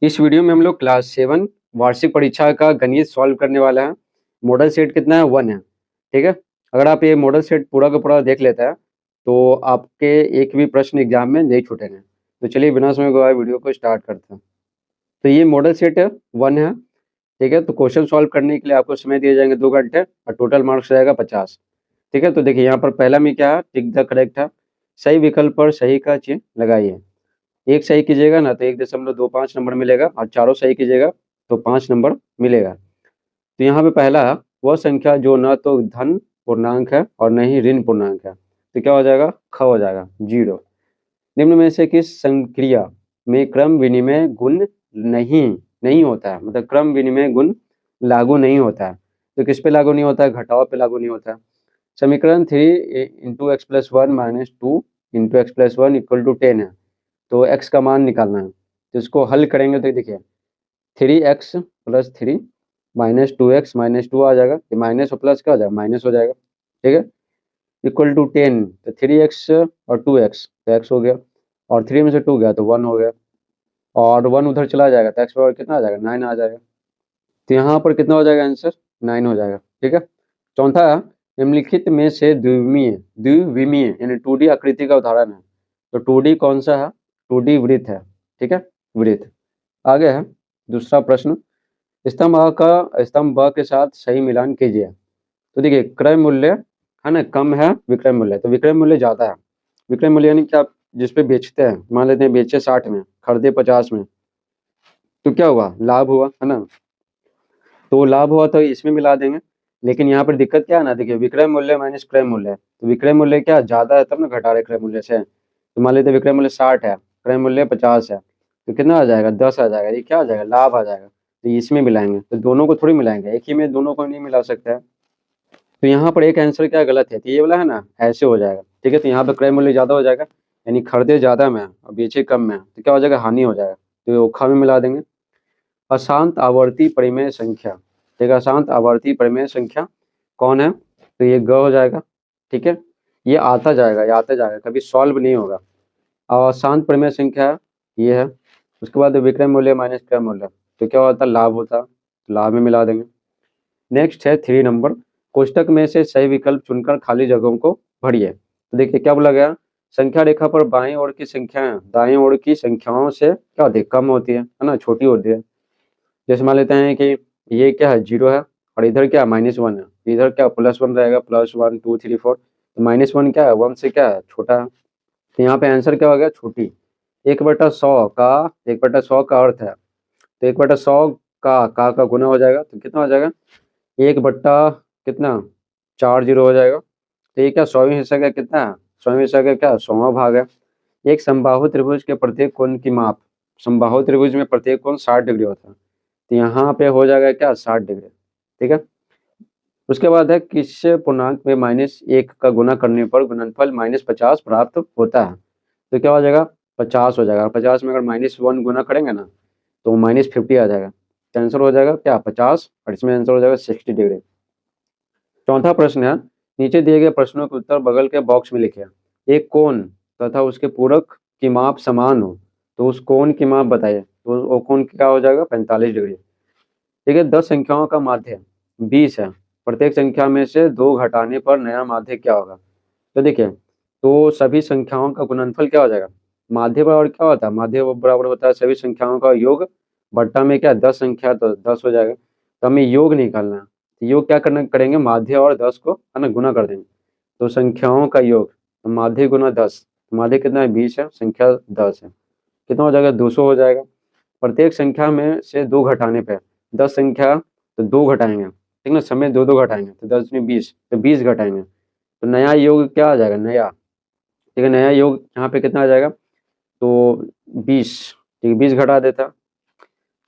इस वीडियो में हम लोग क्लास 7 वार्षिक परीक्षा का गणित सॉल्व करने वाला है। मॉडल सेट कितना है 1 है। ठीक है, अगर आप ये मॉडल सेट पूरा का पूरा देख लेता है तो आपके एक भी प्रश्न एग्जाम में नहीं छूटेंगे। तो चलिए बिना समय गवाए वीडियो को स्टार्ट करते हैं। तो ये मॉडल सेट 1 है। ठीक है, तो क्वेश्चन सॉल्व करने के लिए आपको समय दिए जाएंगे 2 घंटे और टोटल मार्क्स रहेगा 50। ठीक है, तो देखिए यहाँ पर पहला में क्या है, टिक द करेक्ट है। सही विकल्प पर सही का चिन्ह लगाइए। एक सही कीजिएगा ना तो 1.25 नंबर मिलेगा और चारों सही कीजिएगा तो 5 नंबर मिलेगा। तो यहाँ पे पहला है वह संख्या जो न तो धन पूर्णांक है और न ही ऋण पूर्णांक है, तो क्या हो जाएगा, ख हो जाएगा 0। निम्न में से किस संक्रिया में क्रम विनिमय गुण नहीं नहीं होता है, मतलब क्रम विनिमय गुण लागू नहीं होता है। तो किस पे लागू नहीं होता है, घटाव पे लागू नहीं होता है। समीकरण 3 into x plus 1 minus 2 into x plus 1 equal to 10 है। तो x का मान निकालना है, तो इसको हल करेंगे तो देखिए 3x plus 3 minus 2x minus 2 आ जाएगा, ये माइनस और प्लस क्या हो जाएगा, माइनस हो जाएगा। ठीक है, इक्वल टू 10, तो 3x और 2x तो x हो गया और 3 में से 2 गया तो 1 हो गया और 1 उधर चला जाएगा तो x पावर कितना आ जाएगा, 9 आ जाएगा। तो यहाँ पर कितना हो जाएगा आंसर, 9 हो जाएगा। ठीक है, चौथा निम्नलिखित में से द्विविमीय द्विविमीय यानी 2D आकृति का उदाहरण है। तो 2D कौन सा है, 2D वृत्त है। ठीक है, वृत्त। आगे है दूसरा प्रश्न, स्तंभ A का स्तंभ ब के साथ सही मिलान कीजिए। तो देखिए क्रय मूल्य है ना कम है, विक्रय मूल्य तो विक्रय मूल्य ज़्यादा है। विक्रय मूल्य यानी कि आप जिस पे बेचते हैं, मान लेते हैं बेचे 60 में खरीदे 50 में, तो क्या हुआ, लाभ हुआ है ना। तो लाभ हुआ तो इसमें मिला देंगे। लेकिन यहाँ पर दिक्कत क्या है ना, देखिए विक्रय मूल्य माइनस क्रय मूल्य है, तो विक्रय मूल्य क्या ज़्यादा है तब ना घटा रहे क्रय मूल्य से। तो मान लेते हैं विक्रय मूल्य 60 है, क्रय मूल्य 50 है, तो कितना आ जाएगा, 10 आ जाएगा। ये क्या आ जाएगा, लाभ आ जाएगा। तो इसमें मिलाएंगे, तो दोनों को थोड़ी मिलाएंगे, एक ही में दोनों को नहीं मिला सकता है। तो यहाँ पर एक आंसर क्या गलत है, तो ये वाला है ना ऐसे हो जाएगा। ठीक है, तो यहाँ पर क्रय मूल्य ज़्यादा हो जाएगा, यानी खरीदे ज़्यादा में और बेचे कम में, तो क्या हो जाएगा, हानि हो जाएगा। तो ये ओखा में मिला देंगे। अशांत आवर्ती परिमेय संख्या, ठीक है, अशांत आवर्ती परिमेय संख्या कौन है, तो ये ग हो जाएगा। ठीक है, ये आता जाएगा, ये आता जाएगा, कभी सॉल्व नहीं होगा। और अशांत परिमेय संख्या ये है। उसके बाद विक्रय मूल्य माइनस क्रय मूल्य, तो क्या होता है, लाभ होता, लाभ में मिला देंगे। नेक्स्ट है 3 नंबर, कोष्टक में से सही विकल्प चुनकर खाली जगहों को भरिए। तो देखिए क्या बोला गया, संख्या रेखा पर बाएं ओर की संख्याएं दाएं ओर की संख्याओं से क्या होती है, कम होती है ना, छोटी होती है। जैसे मान लेते हैं कि ये क्या है, 0 है और इधर क्या -1 है, इधर क्या +1 रहेगा, +1 2 3 4, तो -1 क्या है, 1 से क्या है, छोटा है। तो यहाँ पे आंसर क्या हो गया, छोटी। 1/100 का 1/100 का अर्थ है, तो 1/100 का गुना हो जाएगा, तो कितना हो जाएगा, 1 बट्टा कितना, 4 0 हो जाएगा। तो ये क्या 100वें हिस्सा का कितना है, 100वें हिस्सा का क्या 100वां भाग है। एक समबाहु त्रिभुज के प्रत्येक कोण की माप, समबाहु त्रिभुज में प्रत्येक कोण 60 डिग्री होता है, तो यहाँ पे हो जाएगा क्या 60 डिग्री। ठीक है, उसके बाद है किस पूर्णांक में -1 का गुना करने पर गुणनफल -50 प्राप्त होता है। तो क्या हो जाएगा, 50 हो जाएगा। 50 में अगर -1 गुना करेंगे ना तो -50 आ जाएगा, तो आंसर हो जाएगा क्या 50 और इसमें आंसर हो जाएगा 60 डिग्री। चौथा प्रश्न है, नीचे दिए गए प्रश्नों के उत्तर बगल के बॉक्स में लिखे। एक कोण तथा उसके पूरक की माप समान हो तो उस कोण की माप बताइए। तो वो कोण क्या हो जाएगा, 45 डिग्री। ठीक है, 10 संख्याओं का माध्य 20 है, प्रत्येक संख्या में से 2 घटाने पर नया माध्य क्या होगा। तो देखिए, तो सभी संख्याओं का गुणनफल क्या हो जाएगा, माध्य बराबर क्या होता है, माध्य बराबर होता है सभी संख्याओं का योग बट्टा में क्या 10 संख्या तो 10 हो जाएगा। तो हमें योग निकालना है, तो योग क्या करना करेंगे, माध्य और 10 को है ना गुना कर देंगे। तो संख्याओं का योग, तो माध्य गुना 10, तो माध्य कितना है 20 है, संख्या 10 है, कितना हो जाएगा 200 हो जाएगा। प्रत्येक संख्या में से 2 घटाने पे, 10 संख्या तो 2 घटाएंगे, ठीक ना, समय 2 2 घटाएंगे तो 10 में 20, तो 20 घटाएंगे तो नया योग क्या आ जाएगा, नया। ठीक है, नया योग यहाँ पे कितना आ जाएगा, तो 20। ठीक है, 20 घटा देता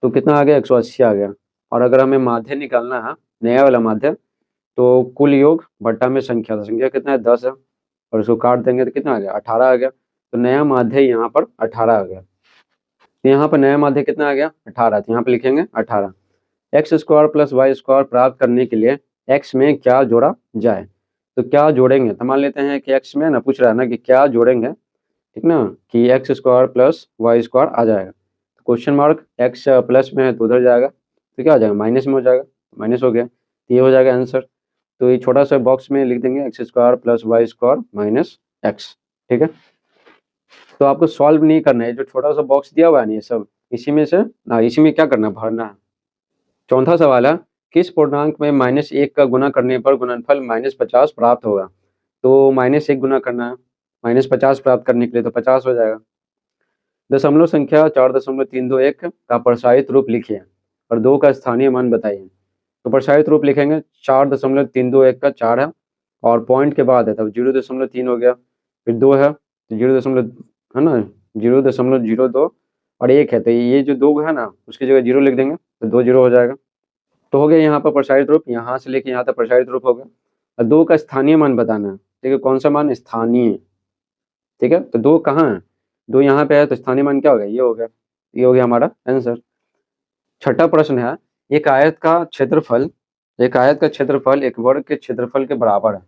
तो कितना आ गया, 180 आ गया। और अगर हमें माध्य निकालना है, नया वाला माध्य, तो कुल योग बट्टा में संख्या, तो संख्या कितना है 10 है और उसको काट देंगे तो कितना आ गया 18 आ गया। तो नया माध्य यहाँ पर 18 आ गया। तो यहाँ पर नया माध्य कितना आ गया 18, तो यहाँ पे लिखेंगे 18। x² + y² प्राप्त करने के लिए x में क्या जोड़ा जाए। तो क्या जोड़ेंगे, तो मान लेते हैं कि x में ना पूछ रहा है ना कि क्या जोड़ेंगे, ठीक ना, कि x² + y² आ जाएगा। क्वेश्चन मार्क एक्स प्लस में है तो उधर जाएगा, तो क्या हो जाएगा माइनस में हो जाएगा, माइनस हो गया, तो ये हो जाएगा आंसर। तो ये छोटा सा बॉक्स में लिख देंगे x square plus y square minus x. ठीक है, तो आपको सॉल्व नहीं करना है, जो छोटा सा बॉक्स दिया हुआ है ना ये सब इसी में से ना, इसी में क्या करना है भरना है। चौथा सवाल है किस पूर्णांक में -1 का गुना करने पर गुणनफल -50 प्राप्त होगा। तो -1 गुना करना है, -50 प्राप्त करने के लिए तो 50 हो जाएगा। दशमलव संख्या 4.321 का प्रसारित रूप लिखिए और 2 का स्थानीय मान बताइए। तो प्रसारित रूप लिखेंगे 4.321 का 4 है और पॉइंट के बाद है तब 0.3 हो गया, फिर 2 है तो 0, है ना 0.02 और 1 है, तो ये जो 2 है ना उसकी जगह 0 लिख देंगे तो 2 0 हो जाएगा। तो हो गया यहाँ पर प्रसारित रूप, यहाँ से लेके यहाँ तक प्रसारित रूप हो गया। और 2 का स्थानीय मान बताना है, ठीक है, कौन सा मान स्थानीय। ठीक है, तो 2 कहाँ है, 2 यहाँ पे है तो स्थानीय मान क्या हो गया, ये हो गया, ये हो गया हमारा आंसर। छठा प्रश्न है एक आयत का क्षेत्रफल एक वर्ग के क्षेत्रफल के बराबर है।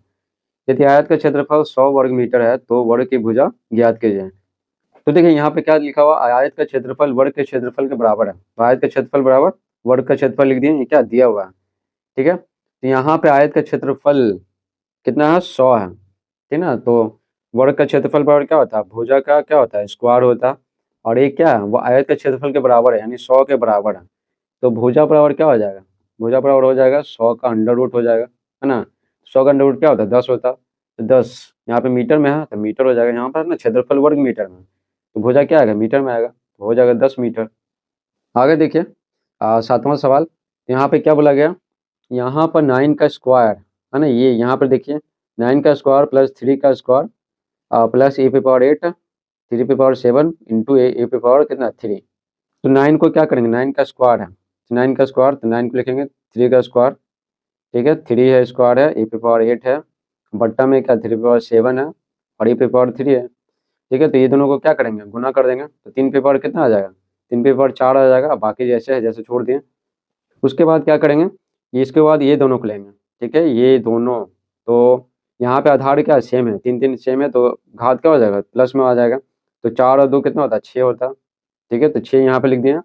यदि आयत का क्षेत्रफल 100 वर्ग मीटर है तो वर्ग की भुजा ज्ञात कीजिए। तो देखिए यहाँ पे क्या लिखा हुआ, आयत का क्षेत्रफल वर्ग के क्षेत्रफल के बराबर है, तो आयत का क्षेत्रफल बराबर वर्ग का क्षेत्रफल लिख दिए, ये क्या दिया हुआ है। ठीक है, तो यहाँ पे आयत का क्षेत्रफल कितना है 100 है, ठीक ना, तो वर्ग का क्षेत्रफल बराबर क्या होता है, भुजा का क्या होता है स्क्वायर होता है, और ये क्या है वो आयत के क्षेत्रफल के बराबर है यानी 100 के बराबर है, तो भुजा बराबर क्या हो जाएगा, भुजा बराबर हो जाएगा 100 का अंडर रूट हो जाएगा, है ना। 100 का अंडर रूट क्या होता है 10 होता है, तो 10 यहाँ पे मीटर में है तो मीटर हो जाएगा, यहाँ पर ना क्षेत्रफल वर्ग मीटर में, तो भुजा क्या आएगा मीटर में आएगा, तो हो जाएगा 10 मीटर। आगे देखिए 7वां सवाल, यहाँ पे क्या बोला गया, यहाँ पर 9 का स्क्वायर है ना, ये यहाँ पर देखिए 9 का स्क्वायर प्लस 3 का स्क्वायर प्लस ए पे पावर 8 3 पे पावर 7 इंटू ए पे पावर कितना 3। तो 9 को क्या करेंगे 9 का स्क्वायर है, तो 9 का स्क्वायर तो 9 को लिखेंगे 3 का स्क्वायर, ठीक है 3 है स्क्वायर है ए पे पावर 8 है बट्टा में क्या 3 पे पावर 7 है और ए पे पावर 3 है। ठीक है, तो ये दोनों को क्या करेंगे गुना कर देंगे, तो 3 पे पावर कितना आ जाएगा 3 पे पावर 4 आ जाएगा, बाकी जैसे है जैसे छोड़ दिए। उसके बाद क्या करेंगे, ये इसके बाद ये दोनों को लेंगे, ठीक है ये दोनों, तो यहाँ पे आधार क्या सेम है 3 3 सेम है तो घात क्या हो जाएगा प्लस में आ जाएगा, तो 4 और 2 कितना होता है 6 होता है। ठीक है, तो 6 यहाँ पे लिख दिया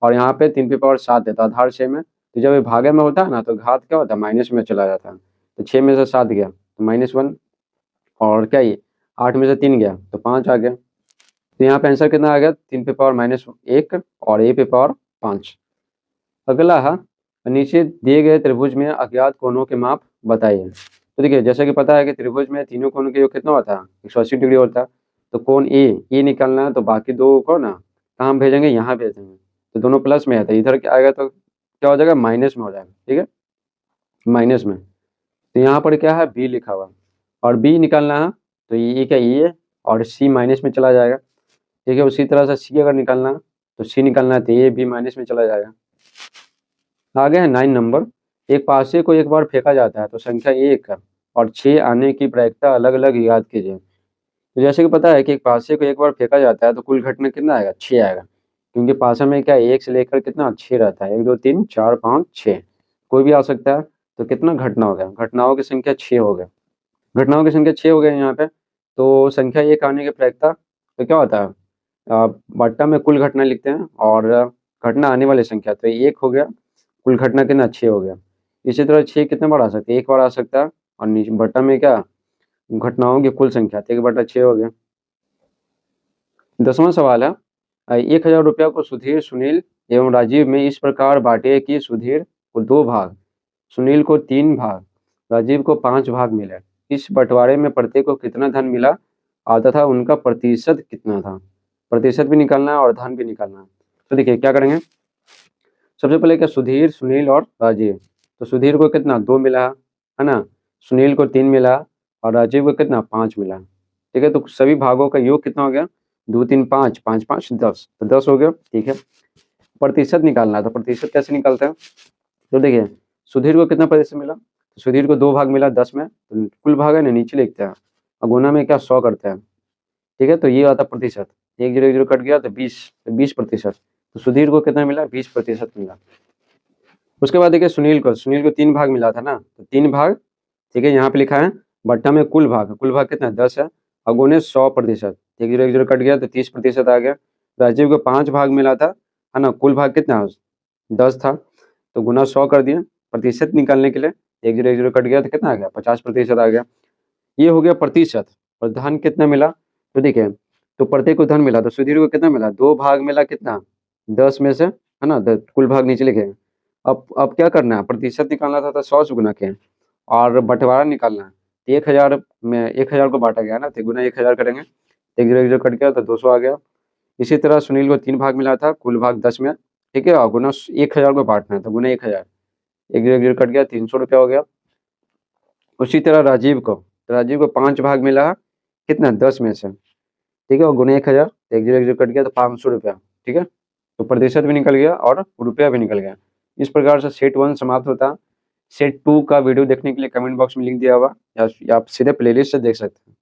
और यहाँ पे 3 पे पावर 7 है तो आधार सेम है, तो जब ये भागे में होता है ना तो घात क्या होता है माइनस में चला जाता है, तो 6 में से 7 गया तो -1 और क्या ये 8 में से 3 गया तो 5 आ गया, तो यहाँ पे आंसर कितना आ गया 3 पे पावर -1 और ए पे पावर 5। अगला है नीचे दिए गए त्रिभुज में अज्ञात कोणों के माप बताइए। तो देखिए जैसा कि पता है कि त्रिभुज में तीनों कोणों के योग कितना होता है 180 डिग्री होता है, तो कोण ए निकालना है, तो बाकी दो को ना कहाँ हम भेजेंगे यहाँ भेजेंगे, तो दोनों प्लस में है तो इधर क्या आएगा तो क्या हो जाएगा माइनस में हो जाएगा, ठीक है माइनस में। तो यहाँ पर क्या है बी लिखा हुआ और बी निकालना है, तो ये क्या ये और सी माइनस में चला जाएगा। ठीक है, उसी तरह से सी अगर निकालना है तो सी निकालना है तो ये भी माइनस में चला जाएगा। आगे है 9 नंबर, एक पासे को एक बार फेंका जाता है तो संख्या 1 और 6 आने की प्रायिकता अलग अलग याद कीजिए। तो जैसे कि पता है कि एक पासे को एक बार फेंका जाता है तो कुल घटना कितना आएगा 6 आएगा, क्योंकि पासा में क्या 1 से लेकर कितना 6 रहता है 1 2 3 4 5 6 कोई भी आ सकता है, तो कितना घटना हो गया घटनाओं की संख्या 6 हो गया, घटनाओं की संख्या 6 हो गया यहाँ पे। तो संख्या 1 आने की प्रायिकता तो क्या होता है बट्टा में कुल घटना लिखते हैं और घटना आने वाली संख्या, तो 1 हो गया कुल घटना कितना 6 हो गया। इसी तरह 6 कितने बार आ सकते हैं 1 बार आ सकता है और नीचे बट्टा में क्या घटनाओं की कुल संख्या, तो 1/6 हो गया। 10वां सवाल है 1000 रुपया को सुधीर सुनील एवं राजीव में इस प्रकार बांटे कि सुधीर को 2 भाग, सुनील को 3 भाग, राजीव को 5 भाग मिले। इस बंटवारे में प्रत्येक को कितना धन मिला और तथा उनका प्रतिशत कितना था। प्रतिशत भी निकालना है और धन भी निकालना है। तो देखिए क्या करेंगे, सबसे पहले क्या सुधीर सुनील और राजीव, तो सुधीर को कितना 2 मिला है ना, सुनील को 3 मिला और राजीव को कितना 5 मिला। ठीक है, तो सभी भागों का योग कितना हो गया 2 3 5 5 5 10, तो 10 हो गया। ठीक है, प्रतिशत निकालना है, तो प्रतिशत कैसे निकालते हैं, तो देखिए सुधीर को कितना प्रतिशत मिला, तो सुधीर को 2 भाग मिला 10 में, तो कुल भाग है ना नीचे लिखते हैं और गुना में क्या 100 करते हैं। ठीक है, तो ये आता प्रतिशत 1 0 1 0 कट गया तो 20%, तो सुधीर को कितना मिला 20% मिला। उसके बाद देखिए सुनील को 3 भाग मिला था ना, तो 3 भाग, ठीक है यहाँ पे लिखा है बट्टा में कुल भाग कितना 10 है और गुने 100%, 1 0 1 0 कट गया तो 30% आ गया, राजीव को 5 भाग मिला था, है ना? कुल भाग कितना 10 था, तो गुना 100 कर दिया। प्रतिशत निकालने के लिए 1 0 1 0 कट गया तो कितना आ गया 50% आ गया। ये हो गया प्रतिशत। और धन कितना मिला, तो देखिए, तो प्रत्येक को धन मिला तो सुधीर को कितना मिला, 2 भाग मिला कितना 10 में से, है ना? कुल भाग नीचे लिखे। अब क्या करना है, प्रतिशत निकालना था तो 100 से गुना किया और बंटवारा निकालना है। 1000 में 1000 को बांटा गया ना, तो गुना 1000 करेंगे, 1 0 1 0 कट गया तो 200 आ गया। इसी तरह सुनील को 3 भाग मिला था, कुल भाग 10 में, ठीक है? और गुना 1000 को बांटना है तो गुना 1000, 1 0 1 0 कट गया, 300 रुपया हो गया। उसी तरह राजीव को 5 भाग मिला है, कितना 10 में से, ठीक है? और गुना 1000, 1 0 1 0 कट गया तो 500 रुपया, ठीक है? तो प्रतिशत भी निकल गया और रुपया भी निकल गया। इस प्रकार से सेट 1 समाप्त होता है। सेट 2 का वीडियो देखने के लिए कमेंट बॉक्स में लिंक दिया हुआ, या आप सीधे प्लेलिस्ट से देख सकते हैं।